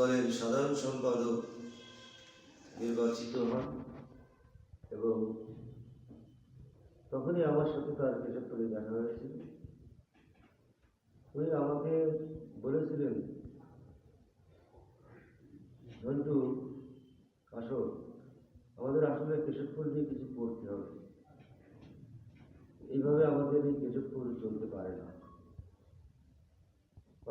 দলের সাধারণ সম্পাদক নির্বাচিত হন এবং তখনই আমার সাথে তার কেশবপুরে দেখা হয়েছিল। উনি আমাকে বলেছিলেন, ঝন্টু আসো, আমাদের আসলে কেশবপুর নিয়ে কিছু করতে হবে, এইভাবে আমাদের এই কেশবপুর চলতে পারে না।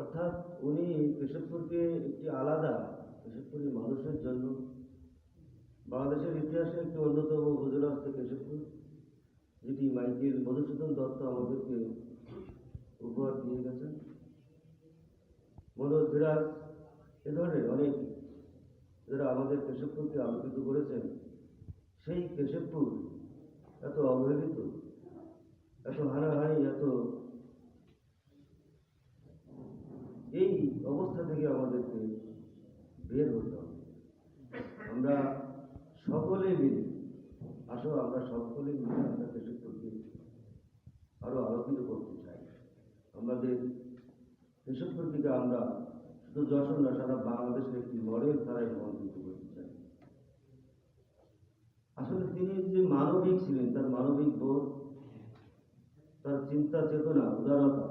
অর্থাৎ উনি কেশবপুরকে একটি আলাদা, কেশবপুরী মানুষের জন্য বাংলাদেশের ইতিহাসে একটি অন্যতম উপজেলা হচ্ছে কেশবপুর, যেটি মাইকেল মধুসূদন দত্ত আমাদেরকে উপহার দিয়ে গেছেন। মনোজ ধীরাজ, এ ধরনের অনেক যারা আমাদের কেশবপুরকে আলোকিত করেছেন। সেই কেশবপুর এত অবহেলিত, এত হানাহানি, এত এই অবস্থা থেকে আমাদেরকে বের হতে হবে। আমরা সকলে মিলে, আসো আমরা সকলে মিলে আমরা কেশবপুরকে আরো আলোকিত করতে চাই। আমাদের কেশবপুরকে আমরা শুধু যশোর না, সারা বাংলাদেশের একটি মডেল ধারায় রূপান্তরিত করতে চাই। আসলে তিনি যে মানবিক ছিলেন, তার মানবিক বোধ, তার চিন্তা চেতনা, উদারতা,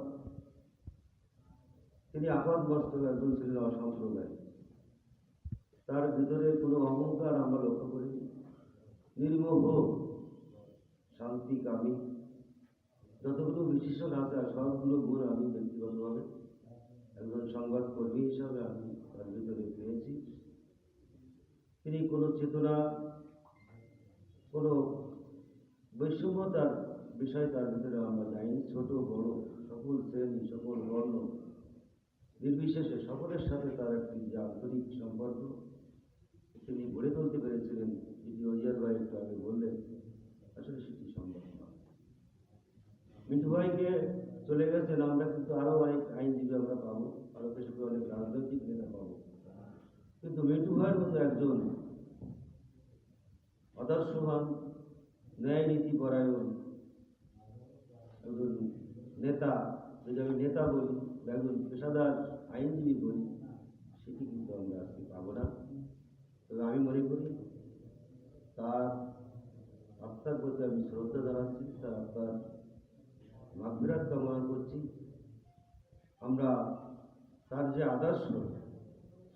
তিনি আপাতমস্তক একজন ছিলেন অসাম্প্রদায়িক। তার ভিতরে কোনো অহংকার আমরা লক্ষ্য করি। নির্মোহ, শান্তিকামী, যতগুলো বিশেষণ আছে সবগুলো গুণ আমি ব্যক্তিগতভাবে একজন সংবাদকর্মী হিসাবে আমি তার ভিতরে পেয়েছি। তিনি কোনো চেতনা, কোনো বৈষম্যতার বিষয় তার ভিতরে আমরা যাইনি। ছোট বড় সকল শ্রেণী, সকল বর্ণ নির্বিশেষে সকলের সাথে তার একটি যে আন্তরিক সম্পর্ক তিনি গড়ে তুলতে পেরেছিলেন, যেটি অজিয়ার ভাই একটু আগে বললেন, আসলে সেটি সম্ভব নয়। মিঠু ভাইকে চলে গেছেন, আমরা কিন্তু আরো অনেক আইনজীবী আমরা পাবো, আরো বেশি করে অনেক রাজনৈতিক নেতা পাবো, কিন্তু মিঠু ভাইয়ের মতো একজন আদর্শবান, ন্যায় নীতি পরায়ণ একজন নেতা, যদি আমি নেতা বলি, একজন পেশাদার আইনজীবী বলি, সেটি কিন্তু আমরা আজকে পাবো না। তবে আমি মনে করি তার আত্মার প্রতি আমি শ্রদ্ধা জানাচ্ছি, তার আত্মার মাগফিরাত কামনা করছি। আমরা তার যে আদর্শ,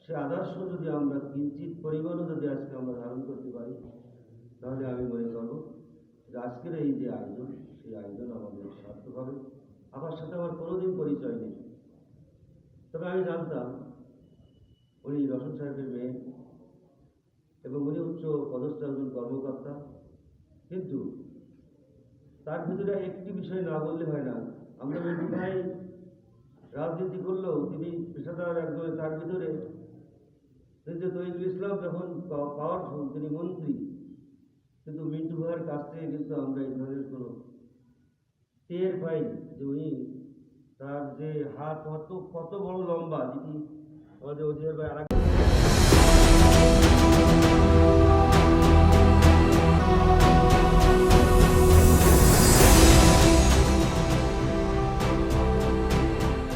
সে আদর্শ যদি আমরা কিঞ্চিত পরিমাণও যদি আজকে আমরা ধারণ করতে পারি, তাহলে আমি মনে করব যে আজকের এই যে আয়োজন, সেই আয়োজন আমাদের সার্থক হবে। আমার সাথে আমার কোনোদিন পরিচয় নেই, তবে আমি জানতাম উনি রশন সাহেবের মেয়ে এবং উনি উচ্চ পদস্থ একজন কর্মকর্তা। কিন্তু তার ভিতরে একটি বিষয় না বললে হয় না। আমরা মিঠু ভাই রাজনীতি করলেও তিনি পেশাদার একজন, তার ভিতরে যে তৈজুল ইসলাম যখন পাওয়ারফুল, তিনি মন্ত্রী, কিন্তু মিন্টু ভাইয়ের কাছ থেকে কিন্তু আমরা এই ধরনের কোনো টের পাই যে উনি তার যে হাত কত বড় লম্বা, যেটি আমাদের অজিয়ার ভাই